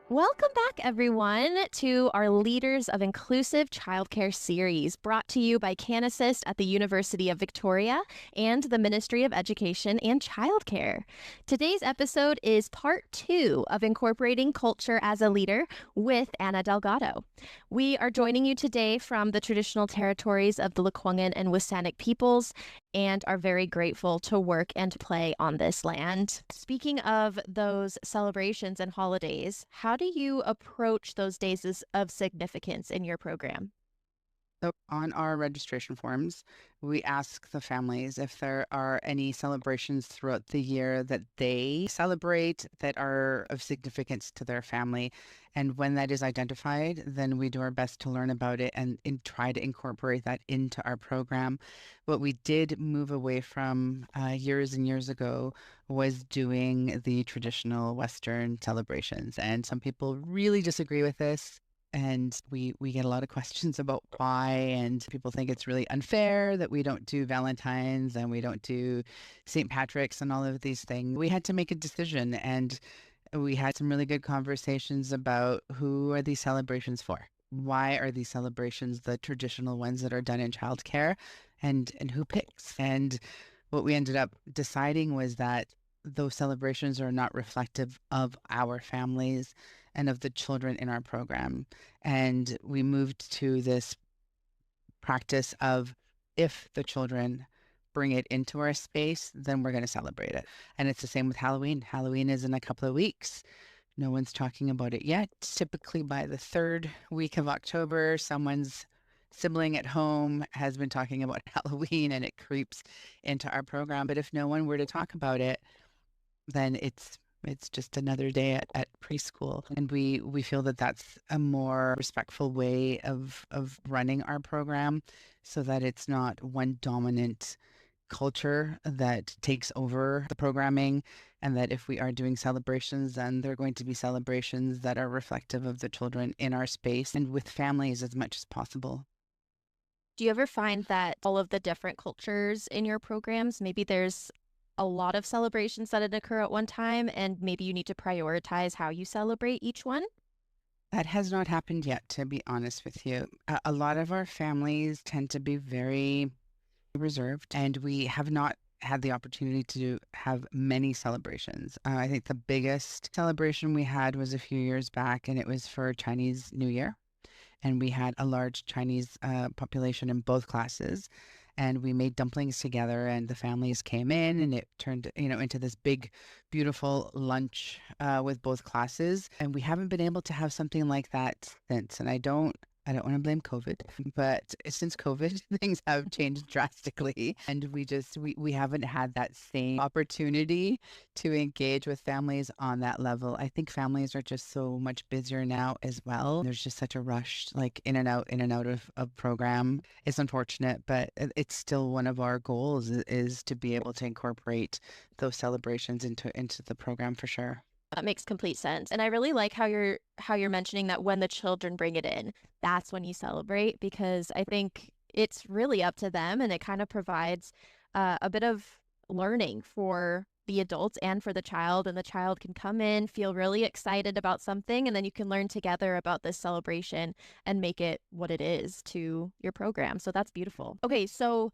Welcome back, everyone, to our Leaders of Inclusive Childcare series, brought to you by CanAssist at the University of Victoria and the Ministry of Education and Childcare. Today's episode is part 2 of Incorporating Culture as a Leader with Anna Delgado. We are joining you today from the traditional territories of the Lekwungen and WSÁNEĆ peoples, and are very grateful to work and play on this land. Speaking of those celebrations and holidays, how do you approach those days of significance in your program? So on our registration forms, we ask the families if there are any celebrations throughout the year that they celebrate that are of significance to their family. And when that is identified, then we do our best to learn about it and try to incorporate that into our program. What we did move away from years and years ago was doing the traditional Western celebrations. And some people really disagree with this. And we get a lot of questions about why, and people think it's really unfair that we don't do Valentine's and we don't do St. Patrick's and all of these things. We had to make a decision, and we had some really good conversations about who are these celebrations for? Why are these celebrations the traditional ones that are done in childcare, and who picks? And what we ended up deciding was that those celebrations are not reflective of our families and of the children in our program. And we moved to this practice of, if the children bring it into our space, then we're going to celebrate it. And it's the same with Halloween. Halloween is in a couple of weeks. No one's talking about it yet. Typically by the third week of October, someone's sibling at home has been talking about Halloween, and it creeps into our program. But if no one were to talk about it, then it's just another day at preschool. And we feel that that's a more respectful way of running our program, so that it's not one dominant culture that takes over the programming, and that if we are doing celebrations, then they're going to be celebrations that are reflective of the children in our space and with families as much as possible. Do you ever find that all of the different cultures in your programs, maybe there's a lot of celebrations that occur at one time, and maybe you need to prioritize how you celebrate each one? That has not happened yet, to be honest with you. A lot of our families tend to be very reserved, and we have not had the opportunity to have many celebrations. I think the biggest celebration we had was a few years back, and it was for Chinese New Year. And we had a large Chinese population in both classes. And we made dumplings together, and the families came in, and it turned, into this big, beautiful lunch with both classes. And we haven't been able to have something like that since. And I don't want to blame COVID, but since COVID, things have changed drastically. And we haven't had that same opportunity to engage with families on that level. I think families are just so much busier now as well. There's just such a rush, like in and out of program. It's unfortunate, but it's still one of our goals is to be able to incorporate those celebrations into the program for sure. That makes complete sense. And I really like how you're mentioning that when the children bring it in, that's when you celebrate, because I think it's really up to them, and it kind of provides a bit of learning for the adults and for the child. And the child can come in, feel really excited about something, and then you can learn together about this celebration and make it what it is to your program. So that's beautiful. Okay, so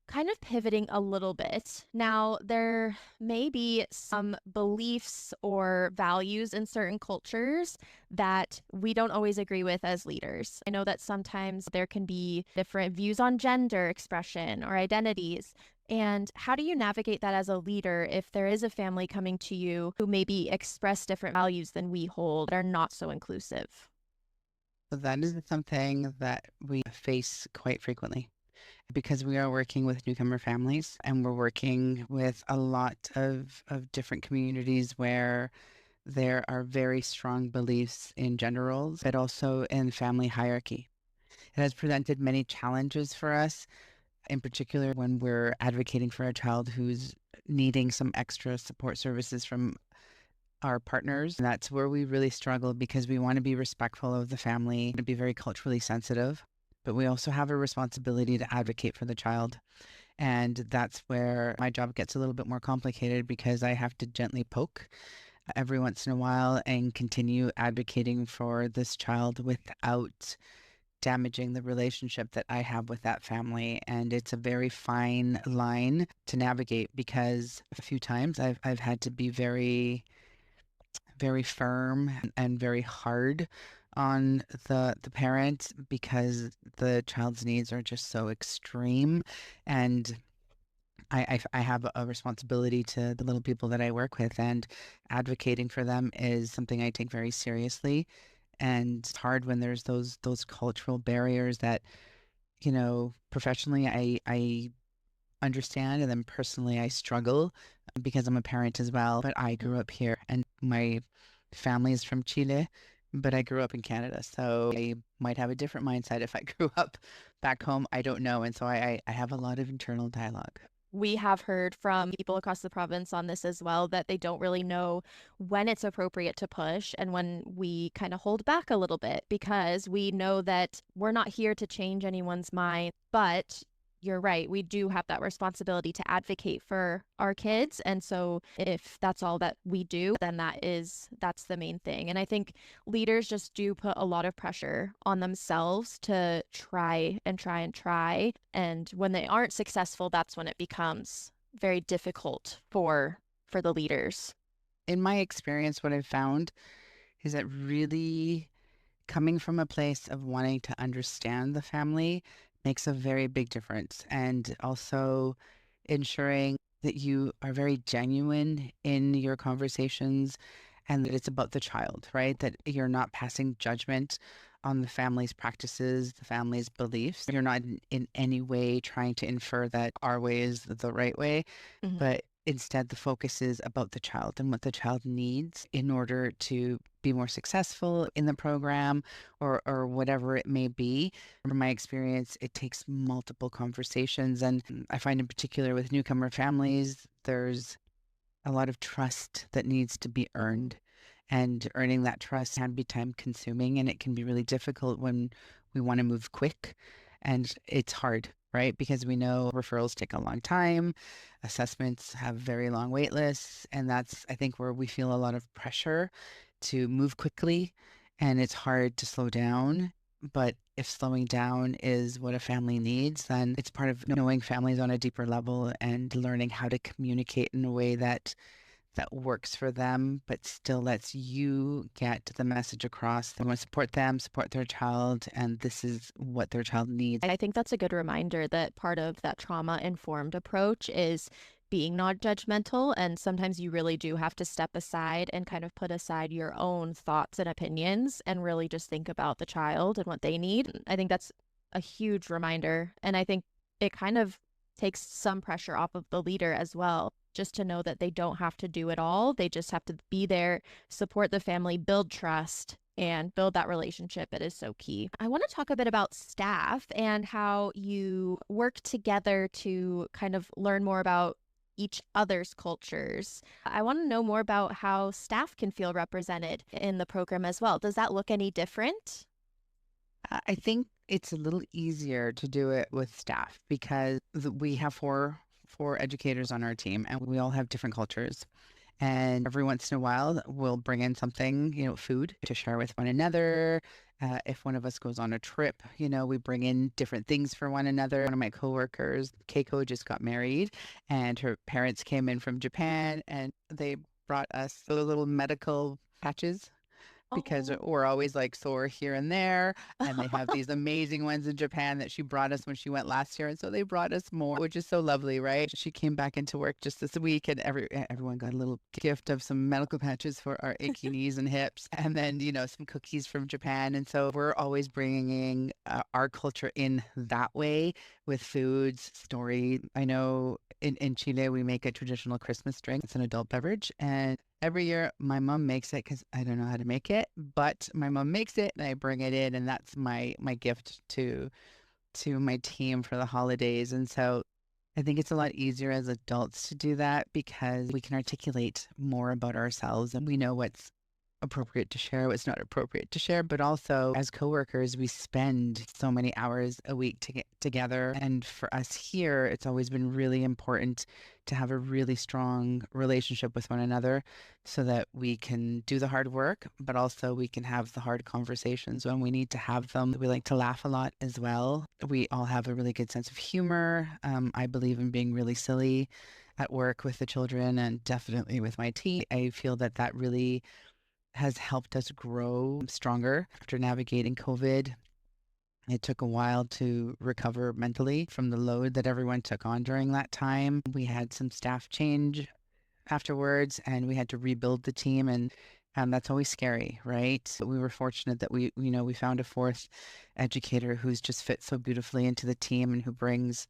kind of pivoting a little bit. Now, there may be some beliefs or values in certain cultures that we don't always agree with as leaders. I know that sometimes there can be different views on gender expression or identities. And how do you navigate that as a leader if there is a family coming to you who maybe express different values than we hold that are not so inclusive? So that is something that we face quite frequently, because we are working with newcomer families, and we're working with a lot of different communities where there are very strong beliefs in gender roles, but also in family hierarchy. It has presented many challenges for us, in particular when we're advocating for a child who's needing some extra support services from our partners. And that's where we really struggle, because we want to be respectful of the family, to be very culturally sensitive, but we also have a responsibility to advocate for the child. And that's where my job gets a little bit more complicated, because I have to gently poke every once in a while and continue advocating for this child without damaging the relationship that I have with that family. And it's a very fine line to navigate because a few times I've had to be very, very firm and very hard on the parent because the child's needs are just so extreme. And I have a responsibility to the little people that I work with, and advocating for them is something I take very seriously. And it's hard when there's those cultural barriers that, professionally I understand, and then personally I struggle because I'm a parent as well. But I grew up here, and my family is from Chile, but I grew up in Canada, so I might have a different mindset if I grew up back home. I don't know, and so I have a lot of internal dialogue. We have heard from people across the province on this as well that they don't really know when it's appropriate to push and when we kind of hold back a little bit because we know that we're not here to change anyone's mind. But you're right, we do have that responsibility to advocate for our kids. And so if that's all that we do, then that's the main thing. And I think leaders just do put a lot of pressure on themselves to try and try and try. And when they aren't successful, that's when it becomes very difficult for the leaders. In my experience, what I've found is that really coming from a place of wanting to understand the family makes a very big difference. And also ensuring that you are very genuine in your conversations and that it's about the child, right? That you're not passing judgment on the family's practices, the family's beliefs. You're not in any way trying to infer that our way is the right way, Mhm. but instead the focus is about the child and what the child needs in order to be more successful in the program or whatever it may be. From my experience, it takes multiple conversations. And I find in particular with newcomer families, there's a lot of trust that needs to be earned. And earning that trust can be time consuming, and it can be really difficult when we want to move quick. And it's hard, right? Because we know referrals take a long time, assessments have very long wait lists. And that's, I think, where we feel a lot of pressure to move quickly. And it's hard to slow down. But if slowing down is what a family needs, then it's part of knowing families on a deeper level and learning how to communicate in a way that works for them, but still lets you get the message across. They want to support them, support their child, and this is what their child needs. I think that's a good reminder that part of that trauma-informed approach is being non-judgmental, and sometimes you really do have to step aside and kind of put aside your own thoughts and opinions and really just think about the child and what they need. I think that's a huge reminder, and I think it kind of takes some pressure off of the leader as well, just to know that they don't have to do it all. They just have to be there, support the family, build trust, and build that relationship. It is so key. I want to talk a bit about staff and how you work together to kind of learn more about each other's cultures. I want to know more about how staff can feel represented in the program as well. Does that look any different? I think it's a little easier to do it with staff because we have four educators on our team, and we all have different cultures. And every once in a while, we'll bring in something, food to share with one another. If one of us goes on a trip, we bring in different things for one another. One of my coworkers, Keiko, just got married, and her parents came in from Japan, and they brought us the little medical patches because Oh, we're always like sore here and there. And they have these amazing ones in Japan that she brought us when she went last year. And so they brought us more, which is so lovely, right? She came back into work just this week, and everyone got a little gift of some medical patches for our achy knees and hips. And then, some cookies from Japan. And so we're always bringing our culture in that way with foods, story. I know in Chile, we make a traditional Christmas drink. It's an adult beverage. And every year, my mom makes it because I don't know how to make it, but my mom makes it and I bring it in, and that's my gift to my team for the holidays. And so I think it's a lot easier as adults to do that because we can articulate more about ourselves and we know what's appropriate to share, what's not appropriate to share, but also as coworkers, we spend so many hours a week to get together. And for us here, it's always been really important to have a really strong relationship with one another so that we can do the hard work, but also we can have the hard conversations when we need to have them. We like to laugh a lot as well. We all have a really good sense of humor. I believe in being really silly at work with the children and definitely with my team. I feel that that really has helped us grow stronger after navigating COVID. It took a while to recover mentally from the load that everyone took on during that time. We had some staff change afterwards and we had to rebuild the team and that's always scary, right? But we were fortunate that we found a fourth educator who's just fit so beautifully into the team and who brings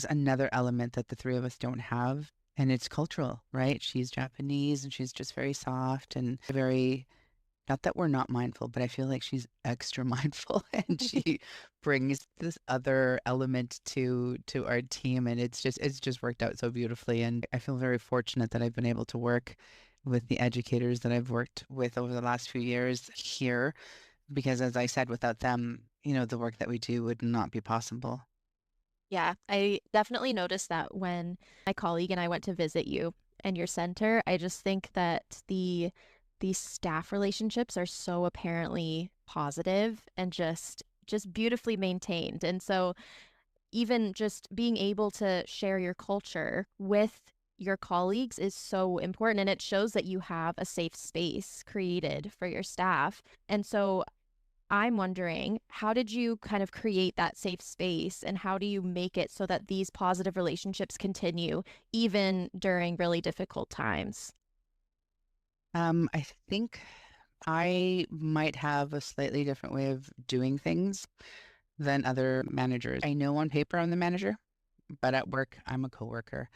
another element that the three of us don't have. And it's cultural, right? She's Japanese and she's just very soft and very, not that we're not mindful, but I feel like she's extra mindful and she brings this other element to our team and it's just worked out so beautifully. And I feel very fortunate that I've been able to work with the educators that I've worked with over the last few years here because as I said, without them, the work that we do would not be possible. Yeah, I definitely noticed that when my colleague and I went to visit you and your center. I just think that the staff relationships are so apparently positive and just beautifully maintained. And so even just being able to share your culture with your colleagues is so important, and it shows that you have a safe space created for your staff. And so I'm wondering, how did you kind of create that safe space and how do you make it so that these positive relationships continue even during really difficult times? I think I might have a slightly different way of doing things than other managers. I know on paper I'm the manager, but at work, I'm a coworker.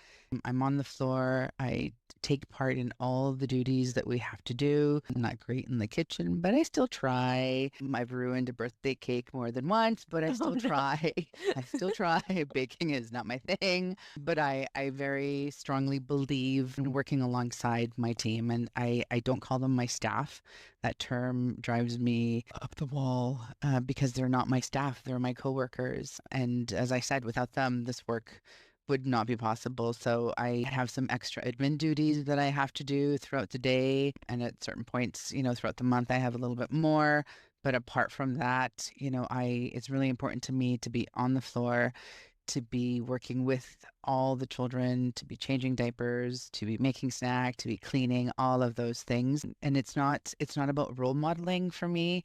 I'm on the floor. I take part in all of the duties that we have to do. I'm not great in the kitchen, but I still try. I've ruined a birthday cake more than once, but I Oh still no. try. I still try. Baking is not my thing, but I very strongly believe in working alongside my team. And I don't call them my staff. That term drives me up the wall because they're not my staff, they're my coworkers. And as I said, without them, this work would not be possible. So I have some extra admin duties that I have to do throughout the day. And at certain points, throughout the month, I have a little bit more. But apart from that, it's really important to me to be on the floor, to be working with all the children, to be changing diapers, to be making snack, to be cleaning, all of those things. And it's not about role modeling for me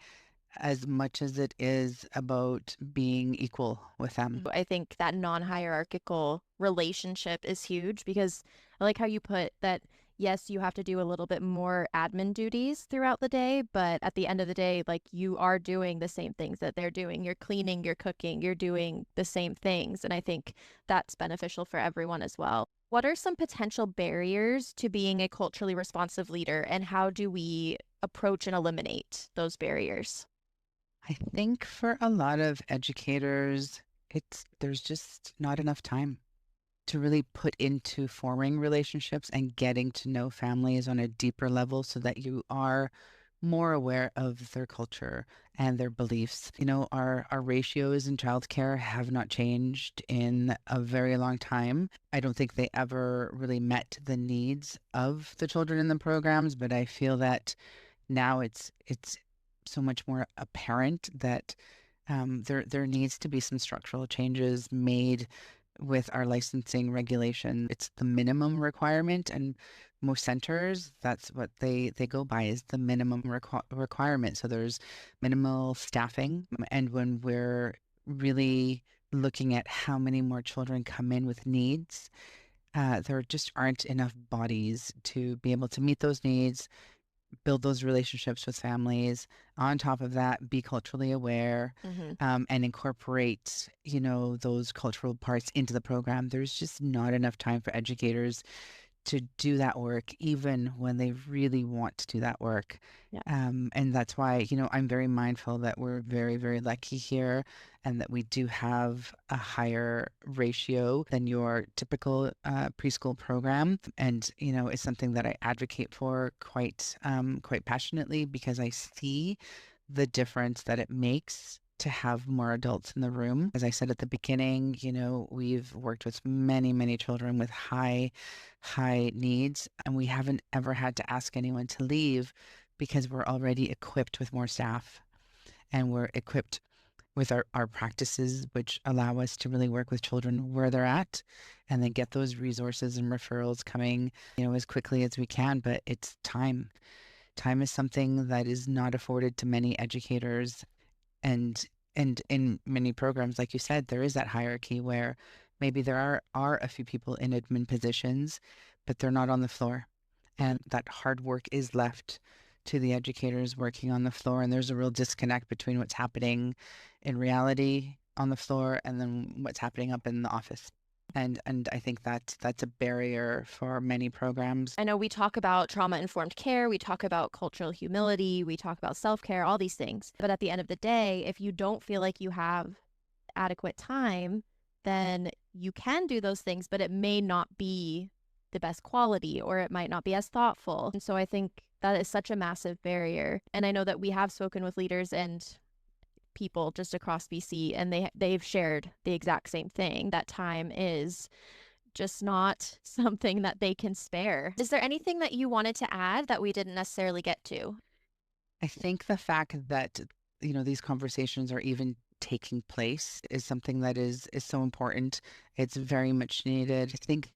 as much as it is about being equal with them. I think that non-hierarchical relationship is huge because I like how you put that, yes, you have to do a little bit more admin duties throughout the day, but at the end of the day, like you are doing the same things that they're doing. You're cleaning, you're cooking, you're doing the same things. And I think that's beneficial for everyone as well. What are some potential barriers to being a culturally responsive leader, and how do we approach and eliminate those barriers? I think for a lot of educators, there's just not enough time to really put into forming relationships and getting to know families on a deeper level so that you are more aware of their culture and their beliefs. Our ratios in childcare have not changed in a very long time. I don't think they ever really met the needs of the children in the programs, but I feel that now it's so much more apparent that there needs to be some structural changes made with our licensing regulation. It's the minimum requirement, and most centers, that's what they go by is the minimum requirement. So there's minimal staffing, and when we're really looking at how many more children come in with needs, there just aren't enough bodies to be able to meet those needs, build those relationships with families. On top of that, be culturally aware Hmm. and incorporate, those cultural parts into the program. There's just not enough time for educators to do that work, even when they really want to do that work. Yeah. And that's why, I'm very mindful that we're very, very lucky here and that we do have a higher ratio than your typical preschool program. And, it's something that I advocate for quite passionately because I see the difference that it makes to have more adults in the room. As I said at the beginning, we've worked with many, many children with high needs, and we haven't ever had to ask anyone to leave because we're already equipped with more staff and we're equipped with our practices, which allow us to really work with children where they're at and then get those resources and referrals coming, as quickly as we can. But it's time. Time is something that is not afforded to many educators. And in many programs, like you said, there is that hierarchy where maybe there are a few people in admin positions, but they're not on the floor. And that hard work is left to the educators working on the floor. And there's a real disconnect between what's happening in reality on the floor and then what's happening up in the office. And I think that's a barrier for many programs. I know we talk about trauma-informed care, we talk about cultural humility, we talk about self-care, all these things. But at the end of the day, if you don't feel like you have adequate time, then you can do those things, but it may not be the best quality or it might not be as thoughtful. And so I think that is such a massive barrier. And I know that we have spoken with leaders and people just across BC, and they've shared the exact same thing, that time is just not something that they can spare. Is there anything that you wanted to add that we didn't necessarily get to? I think the fact that, these conversations are even taking place is something that is so important. It's very much needed. I think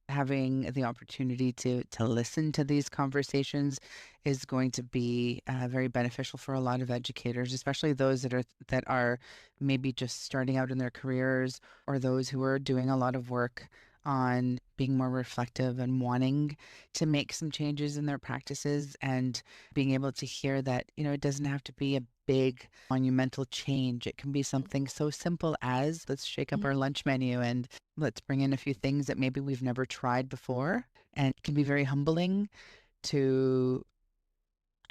having the opportunity to listen to these conversations is going to be very beneficial for a lot of educators, especially those that are maybe just starting out in their careers or those who are doing a lot of work on being more reflective and wanting to make some changes in their practices and being able to hear that, it doesn't have to be a big monumental change. It can be something so simple as let's shake up our lunch menu and let's bring in a few things that maybe we've never tried before. And it can be very humbling to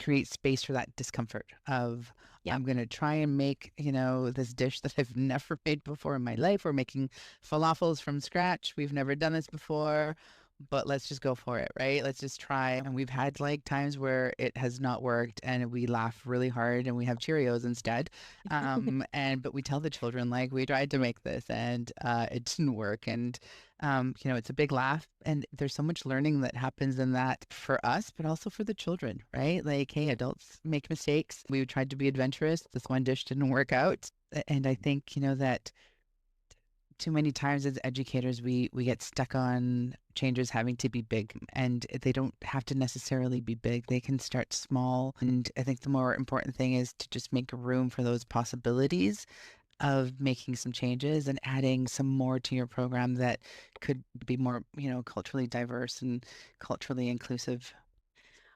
create space for that discomfort of Yeah. I'm going to try and make, this dish that I've never made before in my life. We're making falafels from scratch. We've never done this before, but let's just go for it, right? Let's just try. And we've had times where it has not worked and we laugh really hard and we have Cheerios instead. But we tell the children we tried to make this and it didn't work. And it's a big laugh and there's so much learning that happens in that for us, but also for the children, right? Hey, adults make mistakes. We tried to be adventurous. This one dish didn't work out. And I think, that too many times as educators, we get stuck on changes having to be big, and they don't have to necessarily be big. They can start small. And I think the more important thing is to just make room for those possibilities of making some changes and adding some more to your program that could be more, culturally diverse and culturally inclusive.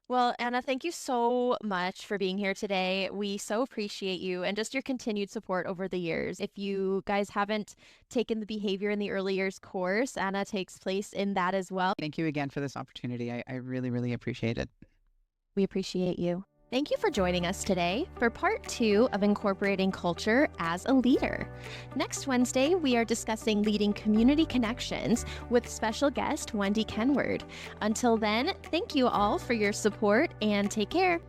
Well, Anna, thank you so much for being here today. We so appreciate you and just your continued support over the years. If you guys haven't taken the Behavior in the Early Years course, Anna takes place in that as well. Thank you again for this opportunity. I really, really appreciate it. We appreciate you. Thank you for joining us today for part 2 of Incorporating Culture as a Leader. Next Wednesday, we are discussing leading community connections with special guest Wendy Kenward. Until then, thank you all for your support and take care.